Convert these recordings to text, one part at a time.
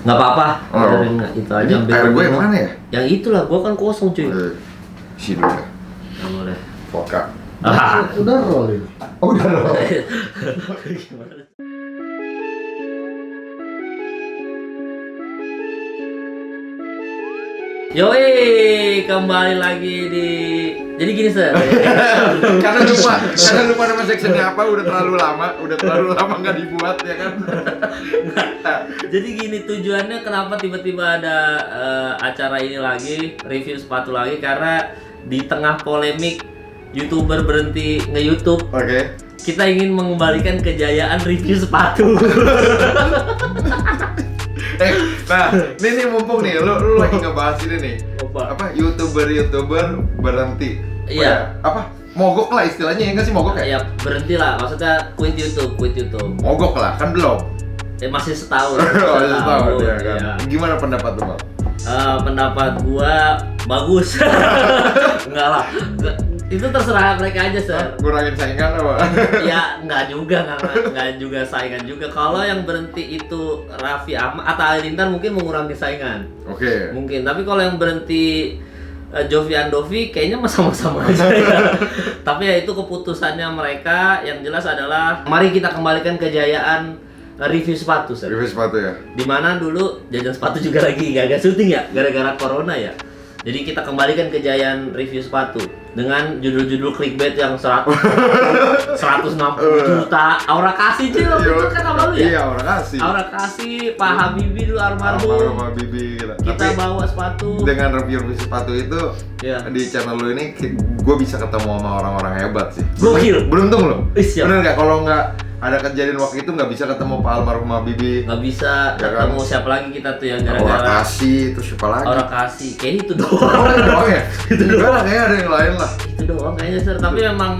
Nggak apa-apa. Oh. Itu aja. Ini air gue yang mana ya? Yang itulah, gua kan kosong cuy. Isi dulu ya. Nggak boleh. Vodka. Udah roll ini. Oh, udah loh. Yoi, kembali lagi di. Jadi gini Sir. Karena lupa nama sectionnya apa, udah terlalu lama nggak dibuat ya kan. Jadi gini, tujuannya kenapa tiba-tiba ada acara ini lagi, review sepatu lagi, karena di tengah polemik YouTuber berhenti nge-YouTube. Oke. Kita ingin mengembalikan kejayaan review sepatu. Nah, ini mumpung nih, lu lagi ngebahas ini nih. Apa YouTuber berhenti? Iya. Apa? Mogok lah istilahnya, ya nggak sih mogok ya? Ya berhenti lah, maksudnya quit YouTube. Mogok lah, kan belum. Masih setahun. Oh, setahun ya kan. Iya. Gimana pendapat lu, Bang? Pendapat gua bagus. Enggak lah. Itu terserah mereka aja, Sir. Kurangin saingan apa? Ya enggak juga saingan juga. Kalau yang berhenti itu Raffi Ahmad atau Halilintar mungkin mengurangi saingan. Oke. Mungkin, tapi kalau yang berhenti Jovi Andovi kayaknya sama-sama aja ya. Tapi ya itu keputusannya mereka. Yang jelas adalah mari kita kembalikan kejayaan review sepatu, Sir. Review sepatu ya? Dimana dulu Jajan Sepatu juga lagi gagal syuting ya, gara-gara corona ya. Jadi kita kembalikan kejayaan review sepatu dengan judul-judul clickbait yang 160 juta. Aura Kasih Cil, itu kan sama lu ya? Iya, Aura Kasih. Aura Kasih, Pak Habibie dulu almarhum. Habibie gitu. Kita Tapi bawa sepatu. dengan review sepatu itu, Ya. di channel lu ini gue bisa ketemu sama orang-orang hebat sih. Gokil. Beruntung lo. Siap. Bener nggak? Kalau nggak ada kejadian waktu itu nggak bisa ketemu Pak almarhum Habibie. Nggak bisa Ya kan? ketemu siapa lagi kita tuh yang Aura gara-gara Kasih itu siapa lagi? Aura Kasih. Kayaknya itu doang. doang ya? Itu doang kayaknya ada yang lain lah. Itu doang kayaknya Sir. Tapi memang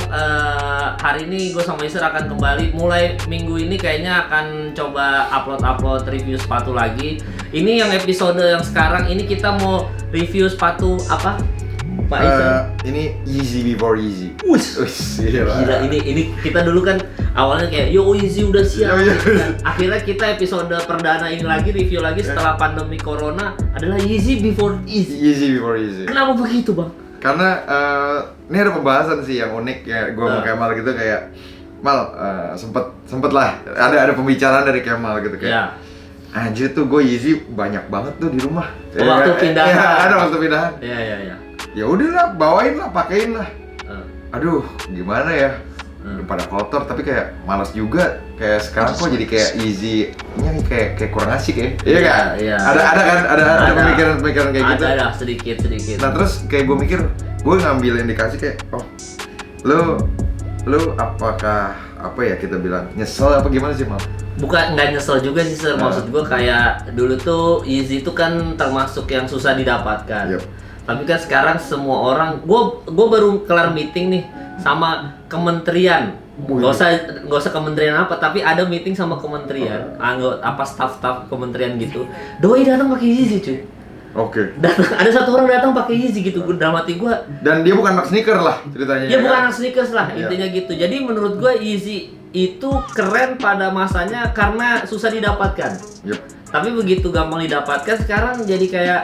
hari ini gue sama Isir akan kembali. Mulai minggu ini kayaknya akan coba upload review sepatu lagi. Ini yang episode yang sekarang ini kita mau review sepatu apa? Pak Isir. Ini Yeezy before Yeezy. Wus. Gila, ini kita dulu kan awalnya kayak yo Yeezy udah siap. Dan akhirnya kita episode perdana ini lagi review lagi setelah pandemi corona adalah Yeezy before Yeezy. Yeezy before Yeezy. Kenapa begitu, Bang? Karena ini ada pembahasan sih yang unik ya, gue sama Kemal gitu kayak Mal, sempet lah ada pembicaraan dari Kemal gitu kayak anjir tuh gue Yeezy banyak banget tuh di rumah. Waktu pindahan. Ya, ada waktu pindahan. Iya. Ya udahlah, bawain lah, pakein lah. Aduh, gimana ya? Udah pada kotor, tapi kayak malas juga. Kayak sekarang kok jadi kayak Yeezy-nya kayak kurang asik ya. Iya kan? Iya. Ada pemikiran kayak gitu. Ada sedikit. Nah terus kayak gue mikir, gue ngambil indikasi kayak, oh, lu apakah apa ya kita bilang nyesel apa gimana sih Mal? Bukan, nggak nyesel juga sih Sir. Maksud gue kayak dulu tuh Yeezy itu kan termasuk yang susah didapatkan. Yep. Tapi kan sekarang semua orang, gue baru kelar meeting nih sama kementerian. Gak usah kementerian apa, tapi ada meeting sama kementerian, apa staff kementerian gitu. Doi datang pakai Yeezy cuy. Oke. Ada satu orang datang pakai Yeezy gitu, dalam hati gue. Dan dia bukan anak sneaker lah ceritanya. Ya bukan anak sneakers lah, intinya gitu. Jadi menurut gue Yeezy itu keren pada masanya karena susah didapatkan. Yep. Tapi begitu gampang didapatkan sekarang jadi kayak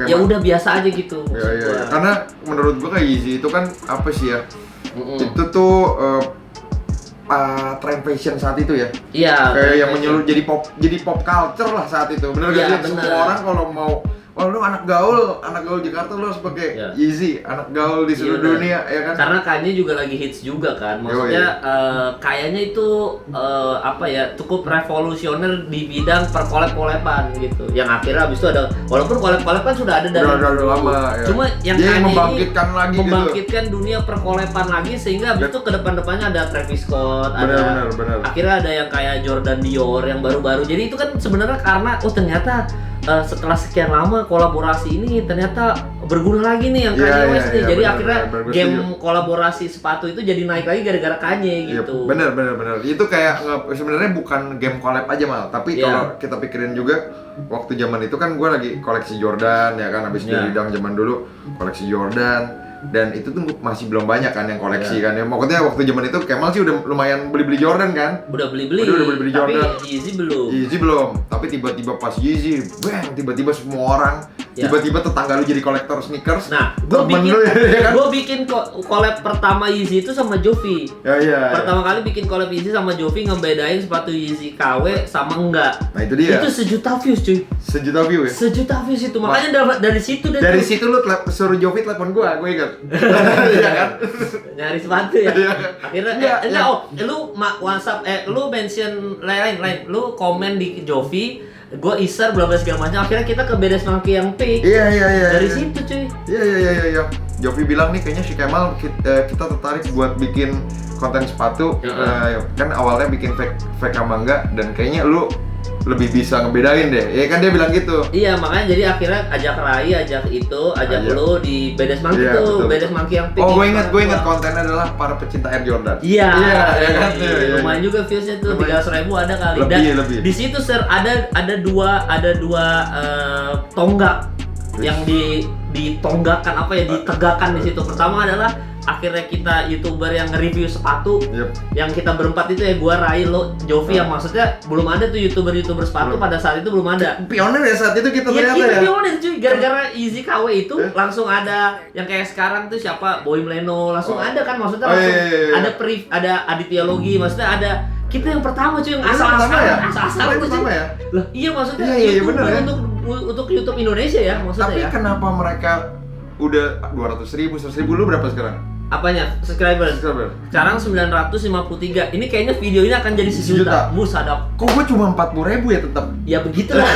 ya udah biasa aja gitu. Iya. Karena menurut gua kayak Yeezy itu kan apa sih ya? Itu tuh trend fashion saat itu ya. Iya. Kayak yang menyeluruh jadi pop culture lah saat itu. Bener gak sih? Semua orang kalau mau lu anak gaul Jakarta lu harus pakai Yeezy, anak gaul di seluruh dunia ya kan? Karena Kanye juga lagi hits juga kan. Maksudnya kayaknya itu apa ya, cukup revolusioner di bidang perkolab-koleban gitu. Yang akhirnya abis itu ada, walaupun kolab-kolab kan sudah ada dari lama ya. Cuma yang dia Kanye membangkitkan gitu. Dunia perkoleban lagi sehingga abis itu ke depan-depannya ada Travis Scott, bener. Akhirnya ada yang kayak Jordan Dior yang baru-baru. Jadi itu kan sebenarnya karena ternyata setelah sekian lama kolaborasi ini ternyata berguna lagi nih yang Kanye West nih. Jadi akhirnya game kolaborasi sepatu itu jadi naik lagi gara-gara Kanye gitu. Bener. Itu kayak sebenarnya bukan game collab aja Mal, tapi kalau kita pikirin juga waktu zaman itu kan gue lagi koleksi Jordan ya kan, habis dari Dang zaman dulu koleksi Jordan. dan itu tuh masih belum banyak kan yang koleksi kan ya. Maksudnya waktu zaman itu Kemal sih udah lumayan beli Jordan kan. Udah beli Jordan. Tapi Yeezy belum. Tapi tiba-tiba pas Yeezy, bang, tiba-tiba semua orang, tiba-tiba tetangga lu jadi kolektor sneakers. Nah, gue bikin collab pertama Yeezy itu sama Jovi. Pertama kali bikin collab Yeezy sama Jovi, ngebedain sepatu Yeezy KW sama enggak. Nah itu dia. Itu 1 juta views cuy. 1 juta views ya? 1 juta views itu. Makanya dari situ lu suruh Jovi telepon gue ingat. Iya kan? Nyari sepatu ya. Akhirnya lu WhatsApp lu mention lain, lu komen di Jovi, gue isar bla bla segala macam. Akhirnya kita ke Bedes Monkey yang P. Iya. Dari situ cuy. Iya. Jovi bilang nih kayaknya si Kemal kita tertarik buat bikin konten sepatu. Kan awalnya bikin fake sama enggak, dan kayaknya lu lebih bisa ngebedain deh. Ya kan dia bilang gitu. Iya, makanya jadi akhirnya ajak Rai, ajak lu di Bedes Monkey tuh, Bedes Monkey yang P. Oh, gue ingat kontennya adalah para pecinta Air Jordan. Iya kan? Iya. Lumayan juga viewsnya tuh, 300.000 ada kali. Lebih. Di situ ada dua tonggak yang ditonggakkan ditegakkan di situ. Pertama adalah akhirnya kita YouTuber yang nge-review sepatu. Yang kita berempat itu ya, gua, Rai, lo, Jovi, yang maksudnya belum ada tuh YouTuber sepatu pada saat itu belum ada. Pionir ya saat itu kita ternyata ya. Kita pionir cuy, gara-gara Yeezy KW itu langsung ada yang kayak sekarang tuh siapa, Boy Mleno langsung ada kan, maksudnya langsung ada Aditya Logi, maksudnya ada kita yang pertama cuy, yang asal-asalan tuh cuy. Lah iya maksudnya YouTuber untuk YouTube Indonesia ya maksudnya. Tapi kenapa mereka udah 200.000, 100.000, lu berapa sekarang? Apanya? Subscriber? Sekarang 953. Ini kayaknya video ini akan jadi 1 juta. Sadap. Kok gue cuma 40.000 ya tetap? Ya begitulah.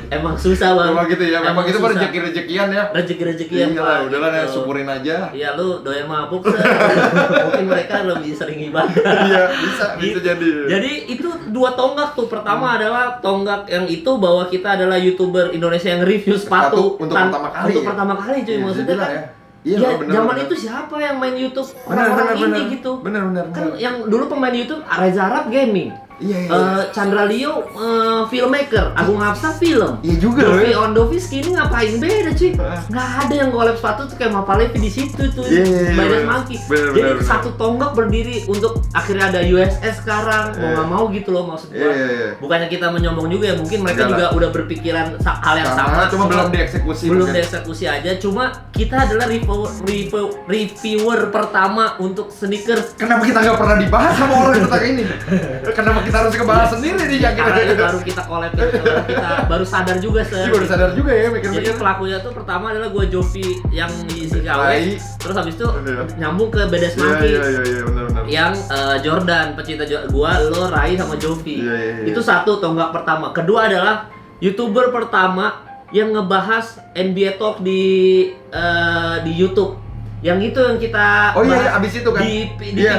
Emang susah banget. Emang gitu ya. Emang itu rezeki-rezekian ya. Rezeki-rezekian. Iya, udahlah ya, syukurin aja. Iya, lu doyan mabuk. Mungkin mereka lebih sering ibadah. Iya, bisa jadi. Jadi itu 2 tonggak tuh. Pertama adalah tonggak yang itu bahwa kita adalah YouTuber Indonesia yang review sepatu untuk pertama kali. Untuk pertama kali cuy, maksudnya kan. Iya, zaman itu siapa yang main YouTube orang-orang ini gitu? Bener. Kan yang dulu pemain YouTube Reza Arab Gaming. Iya. Chandra Leo filmmaker, Agung Hapsa film. Iya juga. Dovi Ondoviski ini ngapain beda cuy? Nggak ada yang collab sepatu tuh kayak Mapalevi di situ tuh. Bedes Monkey. Jadi satu tonggak berdiri untuk akhirnya ada USS sekarang. Mau nggak mau gitu loh maksud gua. Bukannya kita menyombong juga ya, mungkin mereka juga udah berpikiran hal yang sama. Cuma belum dieksekusi. Dieksekusi aja. Cuma kita adalah reviewer pertama untuk sneakers. Kenapa kita nggak pernah dibahas sama orang tentang ini? Kenapa kita harus ngebahas sendiri nih yang kita baru kita collab ya, kita baru sadar juga baru sadar juga ya mikir-mikir. Jadi pelakunya tuh pertama adalah gue Jovi yang Yeezy KW, terus habis itu nyambung ke Bedes Monkey. Iya, benar. Yang Jordan, pecinta gue, lo, Rai sama Jovi. Itu satu tonggak pertama. Kedua adalah YouTuber pertama yang ngebahas NBA Talk di YouTube. Yang itu yang kita abis itu kan di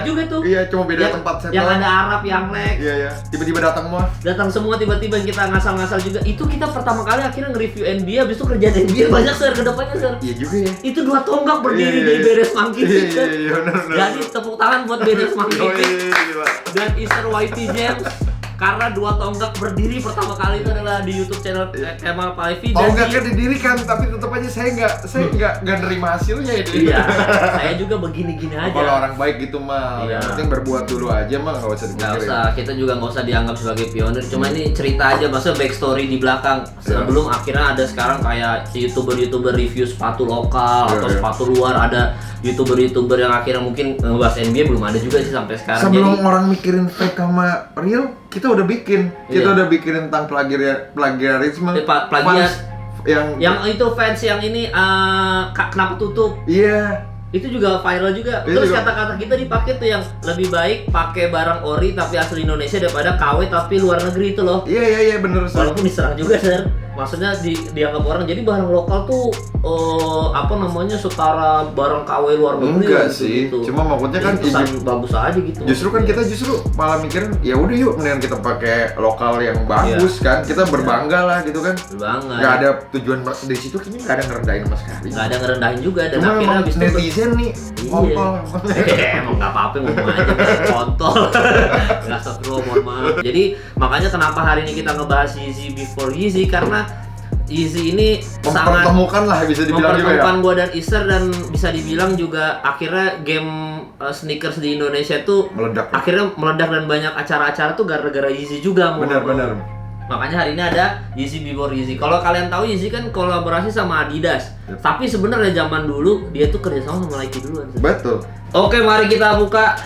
juga tuh. Iya, cuma beda tempat set. Yang ada Arab, yang Lex. Iya. Tiba-tiba datang semua tiba-tiba kita ngasal-ngasal juga. Itu kita pertama kali akhirnya nge-review NBA, habis itu kerjaan NBA banyak ke depannya, Sir. Iya juga ya. Itu 2 tonggak berdiri di Bedes Monkey. Iya, benar. Jadi tepuk tangan buat Bedes Monkey. Dan Easter YT James. Karena 2 tonggak berdiri pertama kali itu adalah di YouTube channel Kemal Palevi. Tonggaknya didirikan, tapi tetap aja saya nggak nerima hasilnya itu. Iya, saya juga begini-gini aja. Kalau orang baik gitu mah, yang penting berbuat dulu aja mah, nggak usah dipikirin. Nggak usah, kita juga nggak usah dianggap sebagai pionir. Cuma ini cerita aja, maksudnya backstory di belakang. Sebelum akhirnya ada sekarang kayak si YouTuber review sepatu lokal atau sepatu luar, ada YouTuber yang akhirnya mungkin ngebahas NBA belum ada juga sih sampai sekarang. Sebelum orang mikirin fake sama real, kita udah bikin tentang plagiarisme. Plagiat yang itu fans yang ini kenapa tutup? Iya. Itu juga viral juga. Terus kata-kata kita dipakai tuh yang lebih baik pakai barang ori tapi asli Indonesia daripada KW tapi luar negeri itu loh. Iya bener. Walaupun diserang juga, Sir. Maksudnya dianggap orang jadi barang lokal tuh setara barang KW luar negeri. Enggak sih. Gitu. Cuma maksudnya kan bagus aja gitu. Justru kan kita malah mikirin ya udah yuk mendingan kita pakai lokal yang bagus kan. Kita berbangga lah gitu kan. Berbangga. Enggak ada tujuan di situ kayaknya enggak ada ngerendahin sama sekali. Enggak ada ngerendahin juga dan cuma akhirnya habis netizen nih kontol. Emang enggak apa-apa ngomong aja kontol. Enggak mohon maaf. Jadi makanya kenapa hari ini kita ngebahas Yeezy before Yeezy karena Yeezy ini sangat mempertemukan lah bisa dibilang juga ya. Mempertemukan gua dan Iser, dan bisa dibilang juga akhirnya game sneakers di Indonesia tuh Meledak. akhirnya meledak, dan banyak acara-acara tuh gara-gara Yeezy juga. Benar. Makanya hari ini ada Yeezy Before Yeezy. Kalau kalian tahu, Yeezy kan kolaborasi sama Adidas. Yep. Tapi sebenarnya zaman dulu dia tuh kerjasama sama Nike duluan. Betul. Oke, mari kita buka.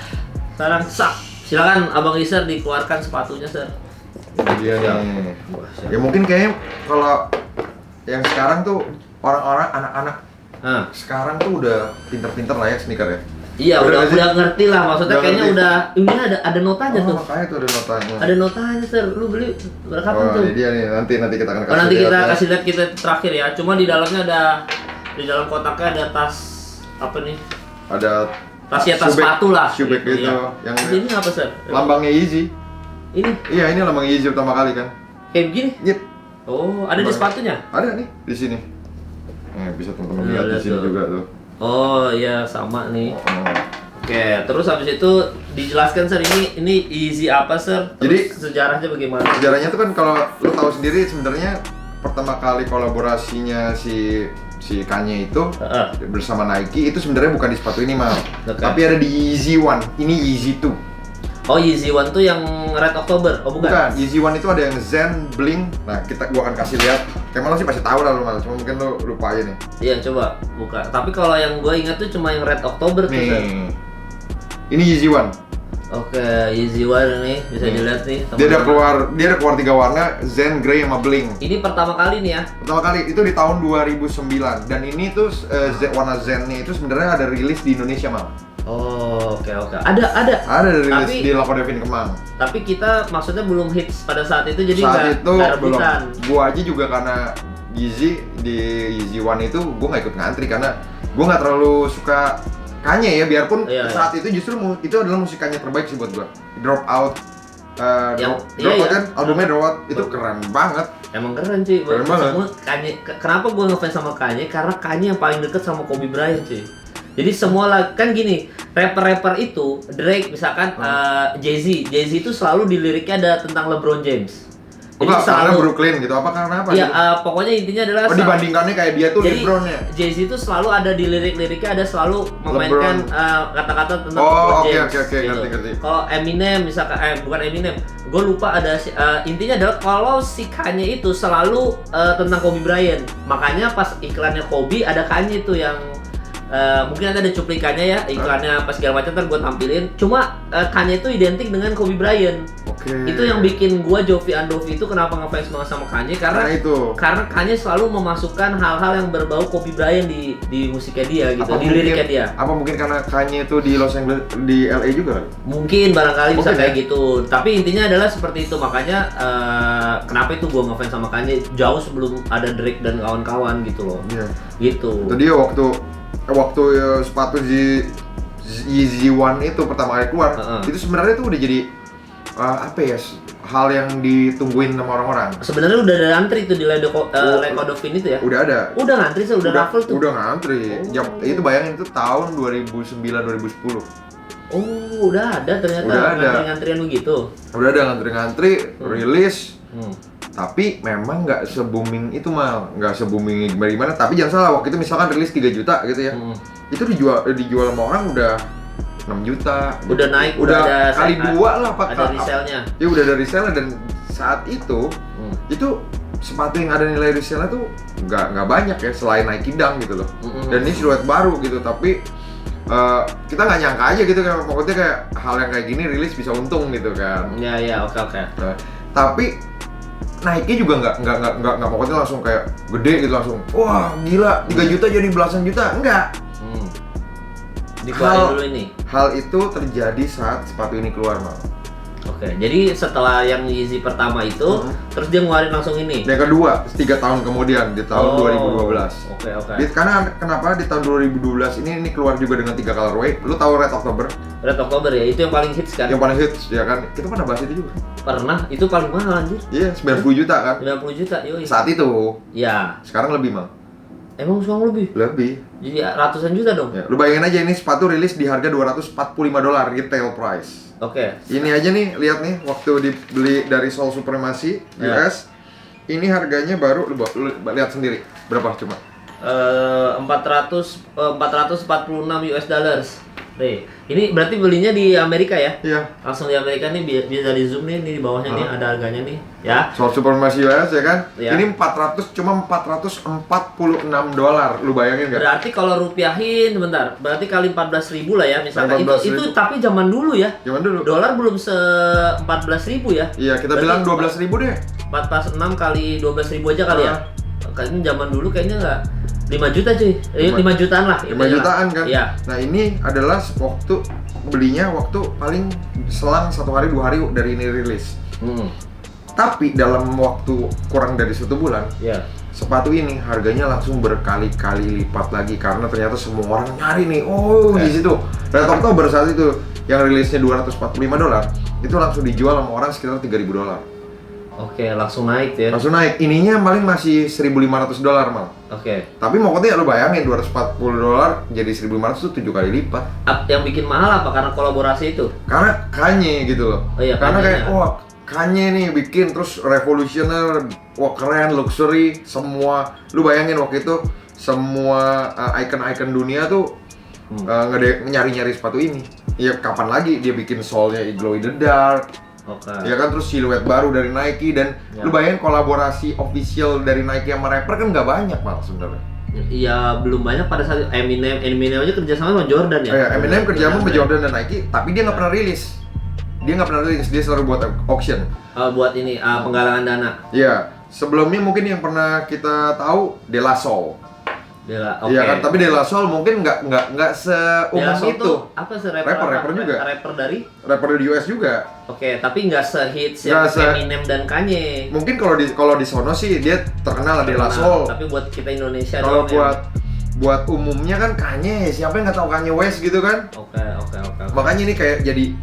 Sekarang silakan Abang Iser dikeluarkan sepatunya, Sir. Ini dia nih. Ya mungkin kayaknya kalau yang sekarang tuh orang-orang anak-anak sekarang tuh udah pinter-pinter lah ya sneaker ya. Iya, udah ngerti lah, maksudnya kayaknya ngerti. udah ini ada notanya tuh. Makanya tuh ada notanya. Ada notanya, Sir. Lu beli kapan tuh? Ini dia nih, nanti kita akan kasih. Nanti kita lihat kasih lihat kita terakhir ya. Cuma di dalamnya di dalam kotaknya ada tas apa nih? Ada tas sepatu lah. Shoe bag gitu. Ya. Yang ini apa, Sir? lambangnya Yeezy. Ini? Iya, ini lambang Yeezy pertama kali kan. Kayak begini? Yep. Oh, ada di sepatunya? Ada nih di sini. Bisa teman-teman Iya, lihat di sini tuh. juga tuh. Oh iya, sama nih. Oh. Oke, terus habis itu dijelaskan, Sir, ini Yeezy apa, Sir? Terus Jadi sejarahnya bagaimana? Sejarahnya tuh kan kalau lu tahu sendiri sebenarnya pertama kali kolaborasinya si Kanye itu bersama Nike itu sebenarnya bukan di sepatu ini mal, tapi ada di Yeezy One. Ini Yeezy 2. Oh, Yeezy One tuh yang Red October? Oh bukan? Bukan, Yeezy One itu ada yang Zen, Bling. Nah gua akan kasih lihat. Kayak lo sih pasti tahu lah lu mal, cuma mungkin lu lupa aja nih. Iya, coba buka. Tapi kalau yang gue ingat tuh cuma yang Red October tuh, Sir. Nih, ini Yeezy One. Oke, Yeezy One nih bisa dilihat nih. Dia ada keluar 3 warna, Zen, Grey, sama Bling. Ini pertama kali nih ya? Pertama kali itu di tahun 2009 dan ini tuh warna Zen-nya itu sebenarnya ada rilis di Indonesia mal. Oh, oke. Ada rilis tapi, di Laco Devin Kemang. Tapi kita maksudnya belum hits pada saat itu, jadi saat itu nggak belum. rebutan. Gua aja juga karena Yeezy di Yeezy One itu gua nggak ikut ngantri karena gua nggak terlalu suka Kanye ya, biarpun saat itu justru itu adalah musik Kanye terbaik sih buat gua. Drop Out, Drop Out kan albumnya Drop Out itu keren banget. Emang keren sih. Keren banget. Semua Kanye. Kenapa gua ngefans sama Kanye? Karena Kanye yang paling deket sama Kobe Bryant sih. Jadi semua kan gini, rapper itu Drake misalkan, Jay-Z itu selalu di liriknya ada tentang LeBron James. Jadi karena Brooklyn gitu, karena apa? Iya, pokoknya intinya adalah dibandingkannya kayak dia tuh LeBron-nya. Jay-Z itu selalu ada di lirik-liriknya, ada selalu memainkan kata-kata tentang LeBron James. Oke, ngerti. Kalau Eminem misalkan, bukan Eminem, gue lupa ada intinya adalah kalau si Kanye itu selalu tentang Kobe Bryant. Makanya pas iklannya Kobe ada Kanye itu yang mungkin nanti ada cuplikannya ya, iklannya apa segala macam, ntar gue tampilin. Cuma Kanye itu identik dengan Kobe Bryant. Itu yang bikin gue, Jovi Andovi itu kenapa ngefans banget sama Kanye, karena Kanye selalu memasukkan hal-hal yang berbau Kobe Bryant di musiknya dia gitu, di liriknya dia. Apa mungkin karena Kanye itu di Los Angeles, di LA juga? Mungkin barangkali bisa kayak gitu. Tapi intinya adalah seperti itu. Makanya kenapa itu gue ngefans sama Kanye jauh sebelum ada Drake dan kawan-kawan gitu loh. Iya. Gitu. Itu dia waktu sepatu Yeezy One itu pertama kali keluar, itu sebenarnya tuh udah jadi hal yang ditungguin sama orang-orang. Sebenarnya udah ada antri tuh di Laco Devin itu ya? Udah ada. Udah ngantri sih, udah raffle tuh. Udah ngantri. Itu bayangin itu tahun 2009-2010. Oh, udah ada ternyata. Udah ada. Ngantri-ngantrian begitu. Udah ada ngantri-ngantri, rilis. Tapi memang nggak se-booming itu mal, nggak se-booming gimana. Tapi jangan salah, waktu itu misalkan rilis 3 juta gitu ya, itu dijual sama orang udah 6 juta. Udah naik, udah ada kali 2 lah pak. Ada resellnya. Ya udah ada resellnya, dan saat itu sepatu yang ada nilai resellnya tuh nggak banyak ya, selain Nike Dunk gitu loh. Dan ini siluet baru gitu, tapi kita nggak nyangka aja gitu kan, pokoknya kayak hal yang kayak gini rilis bisa untung gitu kan. Iya, oke. Nah, tapi Nike juga nggak pokoknya langsung kayak gede gitu, langsung wah gila 3 juta jadi belasan juta, enggak. Dikeluarin dulu ini. Hal itu terjadi saat sepatu ini keluar mal. Oke, jadi setelah yang Yeezy pertama itu, terus dia ngeluarin langsung ini. Yang kedua, 3 tahun kemudian di tahun 2012. Oke. Karena kenapa di tahun 2012 ini keluar juga dengan 3 colorway. Lu tahu Red October? Red October ya, itu yang paling hits kan? Yang paling hits ya kan. Kita pernah bahas itu juga. Pernah, itu paling mahal anjir. Iya, 90 juta kan? 90 juta, yoi. Saat itu. Iya. Sekarang lebih mal. Emang sekarang lebih? Lebih. Jadi ratusan juta dong? Ya, lu bayangin aja ini sepatu rilis di harga $245 retail price. Oke. Ini aja nih, lihat nih, waktu dibeli dari Soul Supremacy US, ini harganya baru lu lihat sendiri berapa cuma? 446 US dollars. Nih, ini berarti belinya di Amerika ya? Iya. Langsung di Amerika nih, bisa di zoom nih di bawahnya nih ada harganya nih, ya. Soal Supremacy US ya kan? Ya. Ini 446 dolar, lu bayangin nggak? Berarti kalau rupiahin, bentar, berarti kali 14.000 lah ya misalkan. 14.000. Itu tapi zaman dulu ya. Zaman dulu. Dolar belum 14.000 ya. Iya, kita bilang 12.000 deh. 446 kali 12.000 aja kali ya. Kayaknya zaman dulu kayaknya nggak 5 juta cuy. 5 jutaan lah. 5 jutaan kan? Iya. Nah, ini adalah waktu belinya paling selang 1 hari 2 hari dari ini rilis. Tapi dalam waktu kurang dari 1 bulan, sepatu ini harganya langsung berkali-kali lipat lagi karena ternyata semua orang nyari nih. Di situ. Red October saat itu yang rilisnya 245 dolar, itu langsung dijual sama orang sekitar 3.000 dolar. Oke, langsung naik ya. Langsung naik. Ininya paling masih 1.500 dolar mal. Oke. Tapi pokoknya lu bayangin 240 dolar jadi 1.500 itu 7 kali lipat. Yang bikin mahal apa? Karena kolaborasi itu? Karena Kanye gitu loh. Oh iya, karena Kanye-nya. kayak Kanye nih bikin terus revolusioner, keren, luxury, semua. Lu bayangin waktu itu semua icon-icon dunia tuh nyari-nyari sepatu ini. Ya kapan lagi dia bikin sole-nya glow in the dark. Ya kan, terus siluet baru dari Nike dan lu bayangin kolaborasi official dari Nike sama rapper kan nggak banyak malah sebenarnya. Iya, belum banyak pada saat Eminem aja kerja sama Jordan ya. Iya, Eminem kerja sama Jordan dan Nike, tapi dia nggak pernah rilis. Dia selalu buat auction. Buat ini penggalangan dana. Iya, sebelumnya mungkin yang pernah kita tahu De La Soul. Iya kan, tapi De La Soul mungkin nggak seumum itu. Apa rapper juga. Rapper dari US juga. Oke, tapi nggak sehits yang Eminem dan Kanye. Mungkin kalau di sono sih dia terkenal De La Soul. Tapi buat kita Indonesia kalau buat umumnya kan Kanye, siapa yang nggak tahu Kanye West gitu kan? Oke. Makanya ini kayak jadi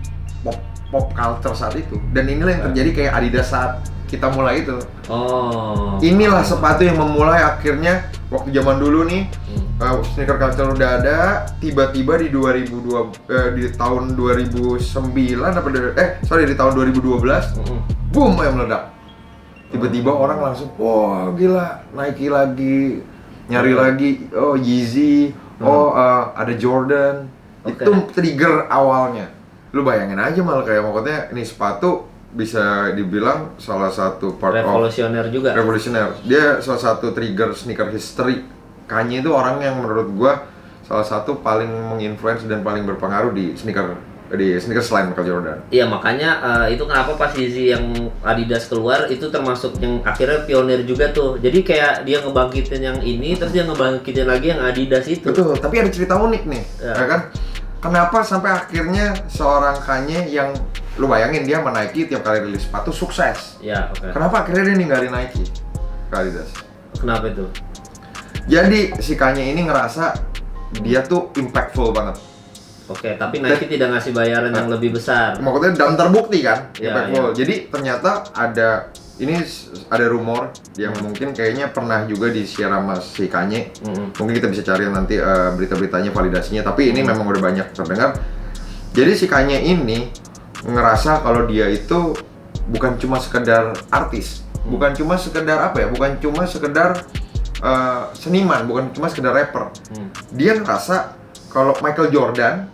pop culture saat itu. Dan inilah yang terjadi kayak Adidas saat kita mulai itu. Inilah sepatu yang memulai akhirnya waktu zaman dulu nih sneaker culture udah ada, tiba-tiba di di tahun 2009 di tahun 2012 boom yang meledak. Tiba-tiba orang langsung gila, Nike lagi nyari lagi, Yeezy, ada Jordan. Itu trigger awalnya. Lu bayangin aja malah kayak maksudnya ini sepatu bisa dibilang salah satu part revolusioner juga. Revolusioner. Dia salah satu trigger sneaker history. Kanye itu orang yang menurut gua salah satu paling menginfluence dan paling berpengaruh di sneaker selain Michael Jordan. Iya, makanya itu kenapa pas Yeezy yang Adidas keluar itu termasuk yang akhirnya pionir juga tuh. Jadi kayak dia ngebangkitin yang ini terus dia ngebangkitin lagi yang Adidas itu. Betul, tapi ada cerita unik nih. Ya kan? Kenapa sampai akhirnya seorang Kanye yang lu bayangin dia sama Nike tiap kali rilis sepatu sukses. Ya, oke. Kenapa akhirnya dia ninggalin Nike ke Adidas? Kenapa itu? Jadi si Kanye ini ngerasa dia tuh impactful banget. Oke, tapi Nike tidak ngasih bayaran yang lebih besar. Maksudnya dan terbukti kan impactful. Ya. Jadi ternyata ada rumor yang mungkin kayaknya pernah juga di-share sama si Kanye. Mungkin kita bisa cari nanti berita-beritanya, validasinya. Tapi ini memang udah banyak terdengar. Jadi si Kanye ini ngerasa kalau dia itu bukan cuma sekedar artis, bukan cuma sekedar bukan cuma sekedar seniman, bukan cuma sekedar rapper. Dia ngerasa kalau Michael Jordan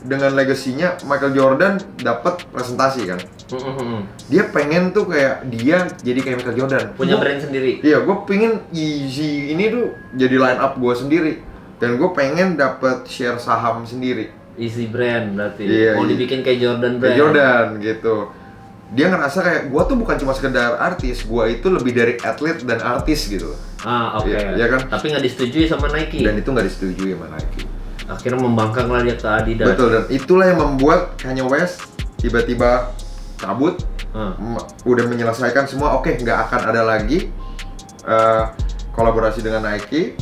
dengan legasinya, Michael Jordan dapat presentasi kan. Dia pengen tuh kayak dia jadi kayak Michael Jordan, punya brand sendiri. Iya, gue pengen Yeezy ini tuh jadi line up gue sendiri dan gue pengen dapat share saham sendiri. Yeezy brand berarti. Mau dibikin kayak Jordan brand. Kayak Jordan gitu. Dia ngerasa kayak gue tuh bukan cuma sekedar artis, gue itu lebih dari atlet dan artis gitu. Oke. Ya kan? Tapi nggak disetujui sama Nike. Dan itu nggak disetujui sama Nike. Akhirnya membangkang lah dia ke Adidas. Betul, dan itulah yang membuat Kanye West tiba-tiba cabut, udah menyelesaikan semua. Oke, nggak akan ada lagi kolaborasi dengan Nike.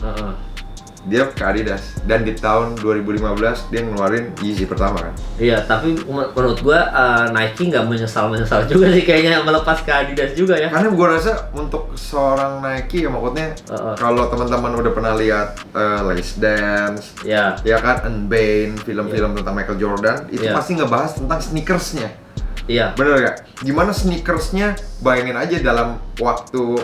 Dia ke Adidas dan di tahun 2015 dia ngeluarin Yeezy pertama kan. Iya, tapi menurut gua Nike nggak menyesal juga sih kayaknya melepas ke Adidas juga ya. Karena gua rasa untuk seorang Nike ya maksudnya kalau teman-teman udah pernah lihat Last Dance, ya kan, Unbound, film-film tentang Michael Jordan itu pasti ngebahas tentang sneakersnya. Iya. Bener gak? Gimana sneakersnya, bayangin aja dalam waktu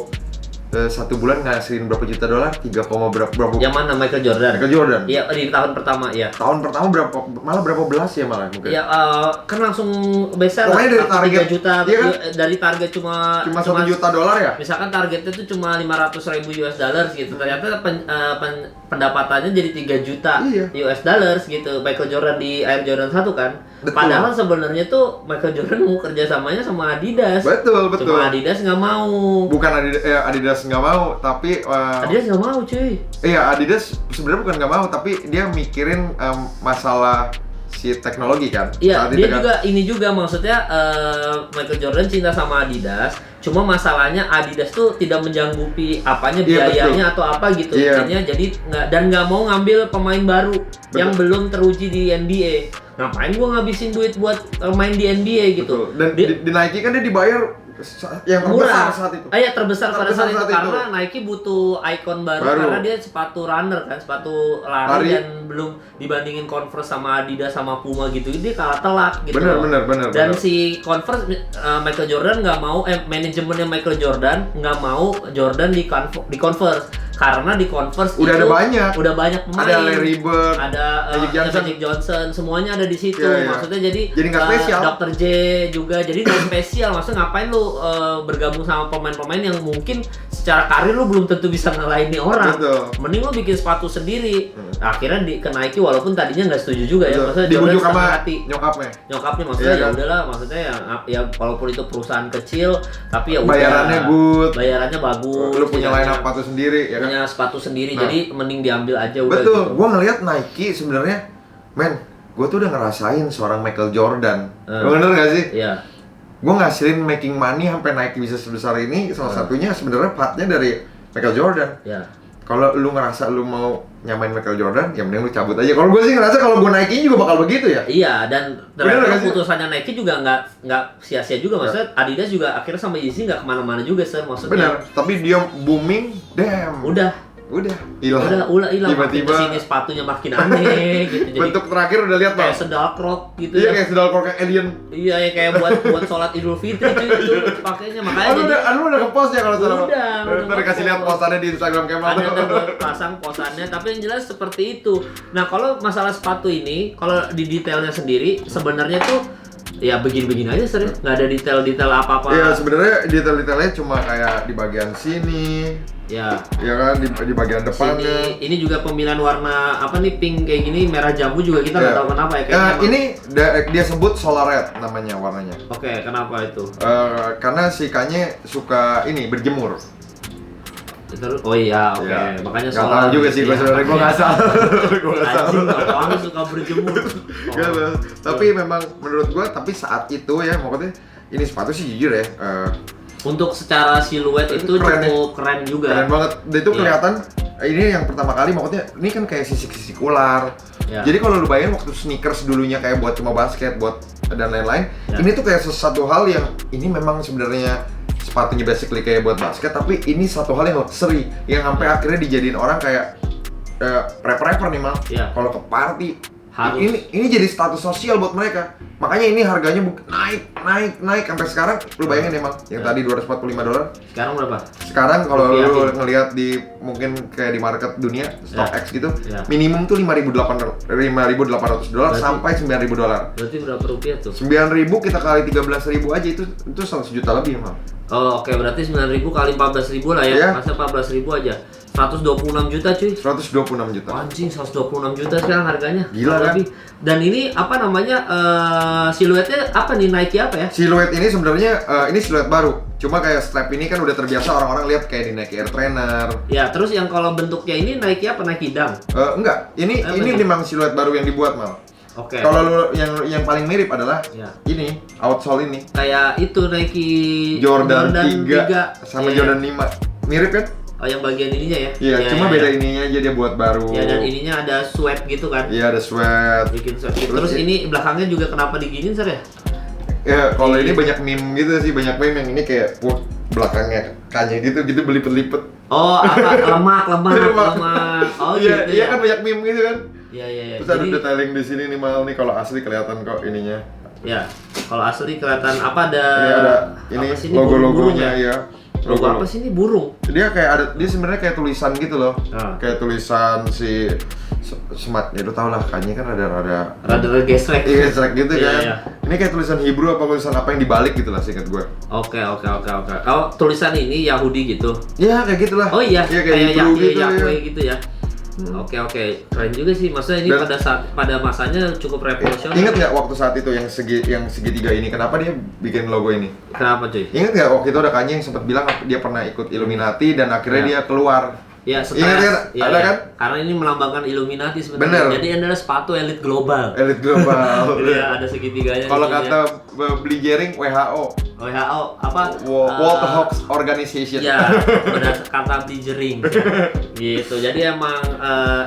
1 bulan ngasihin berapa juta dolar? 3, berapa? Yang mana Michael Jordan? Michael Jordan. Iya, di tahun pertama ya. Tahun pertama berapa belas ya malah mungkin. Ya kan langsung besar pokoknya dari target 3 juta iya kan? dari target cuma $1 juta ya? Misalkan targetnya itu cuma 500.000 US dollars gitu. Ternyata pendapatannya jadi 3 juta US dollars gitu. Michael Jordan di Air Jordan 1 kan. Betul. Padahal sebenarnya tuh Michael Jordan mau kerjasamanya sama Adidas. Betul. Cuma Adidas nggak mau. Bukan Adidas nggak mau, tapi Adidas nggak mau cuy. Iya, Adidas sebenarnya bukan nggak mau, tapi dia mikirin masalah si teknologi kan. Iya, dia kan juga ini juga maksudnya Michael Jordan cinta sama Adidas. Cuma masalahnya Adidas tuh tidak menjanggupi apanya biayanya atau apa gitu. Intinya jadi nggak mau ngambil pemain baru yang belum teruji di NBA. Ngapain gua ngabisin duit buat main di NBA gitu. Dan di Nike kan dia dibayar yang terbesar saat itu. Iya, terbesar pada saat itu karena Nike butuh ikon baru karena dia sepatu runner kan, sepatu lari dan belum dibandingin Converse sama Adidas sama Puma gitu, dia kalah telak gitu. Bener. Dan si Converse Michael Jordan nggak mau manajemennya Michael Jordan nggak mau Jordan di Converse karena di Converse udah itu ada banyak pemain. Ada Larry Bird, ada Magic Johnson, semuanya ada di situ. Maksudnya jadi nggak spesial. Dr. J juga jadi nggak spesial. Maksudnya ngapain lu bergabung sama pemain-pemain yang mungkin secara karir lu belum tentu bisa ngalahin nih orang. Betul. Mending lu bikin sepatu sendiri. Akhirnya ke Nike walaupun tadinya nggak setuju juga ya. Maksudnya dibujuk sama nyokapnya maksudnya ya udahlah, maksudnya ya walaupun itu perusahaan kecil tapi ya bayarannya good, bayarannya bagus. Lu punya line up sepatu sendiri ya kan? Punya sepatu sendiri, jadi mending diambil aja udah. Betul, gitu. Gua ngelihat Nike sebenarnya, gua tuh udah ngerasain seorang Michael Jordan. Bener gak sih? Iya. Gue ngasilin making money sampai Nike bisa sebesar ini, salah satunya sebenarnya partnya dari Michael Jordan. Iya. Kalau lu ngerasa lu mau nyamain Michael Jordan, ya mending lu cabut aja. Kalau gue sih ngerasa kalau gue Nike juga bakal begitu ya. Iya, dan ternyata keputusannya Nike juga nggak sia-sia juga. Maksudnya Adidas juga akhirnya sama Yeezy nggak kemana-mana juga, maksudnya. Benar, tapi dia booming, damn. Udah hilang. Tiba-tiba sini sepatunya makin aneh gitu. Jadi bentuk terakhir udah lihat kayak sendal krok gitu. Iya, kayak sendal krok yang alien. Iya, ya kayak buat sholat Idul Fitri itu pakainya, makanya lu udah nge-post ya kalau salah. Udah kasih lihat postannya di Instagram Kemal. Ada pasang posannya, tapi yang jelas seperti itu. Nah, kalau masalah sepatu ini, kalau di detailnya sendiri sebenarnya tuh ya begini-begini aja sering, nggak ada detail-detail apa-apa. Iya, sebenarnya detail-detailnya cuma kayak di bagian sini. Ya kan di bagian depannya. Ini juga pemilihan warna apa nih, pink kayak gini, merah jambu juga kita nggak tahu kenapa ya kayaknya. Ini dia sebut solar red namanya warnanya. Oke, kenapa itu? Karena si Kanye suka ini berjemur. Terus, oh iya, oke. Makanya soal. Nggak tahu juga sih, gue sebenarnya gue nggak salah. Orang suka berjemur. Tapi memang menurut gue, tapi saat itu ya, maksudnya ini sepatu sih jujur ya. Untuk secara siluet itu cukup keren juga. Keren banget. Dan itu kelihatan. Ini yang pertama kali, maksudnya ini kan kayak sisik-sisik ular. Jadi kalau lu bayangin waktu sneakers dulunya kayak buat cuma basket, buat dan lain-lain, ini tuh kayak sesuatu hal yang ini memang sebenarnya sepatunya basically kayak buat basket, tapi ini satu hal yang luxury yang sampai akhirnya dijadiin orang kayak rapper nih mal. Kalau ke party ini jadi status sosial buat mereka. Makanya ini harganya naik sampai sekarang. Lu bayangin emang yang tadi $245. Sekarang berapa? Sekarang kalau lu ngelihat di mungkin kayak di market dunia StockX gitu, minimum tuh $5.800 sampai $9.000. Berarti berapa rupiah tuh? 9.000 kita kali 13.000 aja itu 100 juta lebih mal. Oh oke, berarti 9.000 kali 14.000 lah ya. Masa 14.000 aja. 126 juta cuy. 126 juta. Anjing, 126 juta sekarang harganya. Gila kan? Lebih. Dan ini apa namanya, siluetnya apa nih, Nike apa ya? Siluet ini sebenarnya ini siluet baru. Cuma kayak strap ini kan udah terbiasa orang-orang lihat kayak di Nike Air Trainer. Ya, terus yang kalau bentuknya ini Nike apa? Nike Dunk? Enggak. Ini memang siluet baru yang dibuat mal. Oke. Kalau lu yang paling mirip adalah ini outsole ini. Kayak itu Nike Jordan 3 sama Jordan 5. Mirip kan? Oh, yang bagian ininya ya? Iya, cuma beda ininya aja dia buat baru. Ya, dan ininya ada sweat gitu kan? Iya, ada sweat. Bikin sweat gitu. Terus ini belakangnya juga kenapa diginin, Sir ya? Ya, kalau ini banyak meme gitu sih, banyak meme yang ini kayak belakangnya Kanye gitu belipet-lipet. Oh, apa lemak. Oh, iya, gitu. Iya kan banyak meme gitu kan? Iya. Terus ada detailing di sini nih mal nih, kalau asli kelihatan kok ininya. Ya. Kalau asli kelihatan apa ada? Ini logo-logonya ya. Logo apa sih ini? Burung. Dia sebenarnya kayak tulisan gitu loh. Kayak tulisan si smart ya, lu tau lah kayaknya kan rada gesrek. Iya, gesrek gitu iya, kan. Iya. Ini kayak tulisan Hebrew apa tulisan apa yang dibalik gitu lah seingat gue. Oke. Oh, tulisan ini Yahudi gitu. Iya, kayak gitulah. Oh iya, ya, kayak Hebrew gitu Yahweh ya. gitu ya. Oke, keren juga sih. Maksudnya ini pada masanya cukup revolusioner. Ingat nggak waktu saat itu yang segitiga ini, kenapa dia bikin logo ini? Kenapa cuy? Ingat nggak waktu itu ada Kanye yang sempat bilang dia pernah ikut Illuminati dan akhirnya dia keluar. Ya, ingat kan? Ada kan? Karena ini melambangkan Illuminati sebenarnya. Jadi ini adalah sepatu elit global. Elit global. Iya, ada segitiganya. Kalau kata Beli Jering, WHO apa? World Health Organization. Ya, berdasarkan kata Beli Jering. Gitu. Jadi emang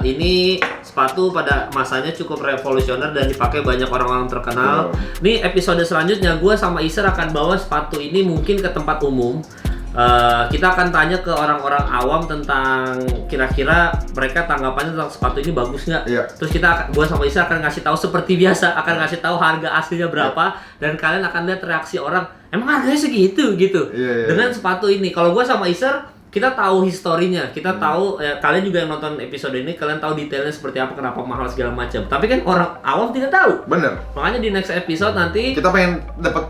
ini sepatu pada masanya cukup revolusioner dan dipakai banyak orang-orang terkenal. Nih episode selanjutnya gue sama Iser akan bawa sepatu ini mungkin ke tempat umum. Kita akan tanya ke orang-orang awam tentang kira-kira mereka tanggapannya tentang sepatu ini bagus nggak? Iya. Terus gue sama Isa akan ngasih tahu seperti biasa, akan ngasih tahu harga aslinya berapa dan kalian akan lihat reaksi orang. Emang harganya segitu gitu? Iya. Dengan sepatu ini. Kalau gue sama Isa kita tahu historinya, kita tahu kalian juga yang nonton episode ini, kalian tahu detailnya seperti apa, kenapa mahal segala macam. Tapi kan orang awam tidak tahu. Bener. Makanya di next episode nanti kita pengen dapat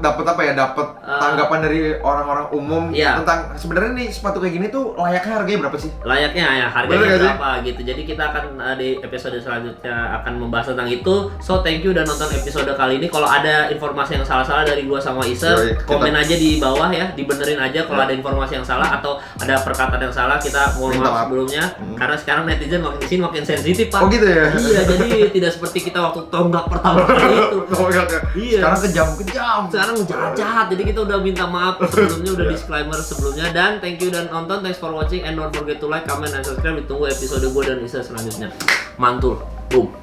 tanggapan dari orang-orang umum tentang sebenarnya nih sepatu kayak gini tuh layaknya harganya berapa sih? Layaknya ya harganya berapa gitu. Jadi kita akan di episode selanjutnya akan membahas tentang itu. So thank you udah nonton episode kali ini. Kalau ada informasi yang salah-salah dari gua sama Iser, komen aja di bawah ya, dibenerin aja kalau ada informasi yang salah atau ada perkataan yang salah, kita mohon maaf sebelumnya karena sekarang netizen makin kesini makin sensitif Pak. Oh gitu ya? Iya, jadi tidak seperti kita waktu tonggak pertama kali itu. Iya. Sekarang kejam. Sekarang jahat, jadi kita udah minta maaf sebelumnya, udah disclaimer sebelumnya. Dan thank you dan nonton, thanks for watching and don't forget to like, comment, and subscribe. Ditunggu episode gue dan Isa selanjutnya. Mantul, boom.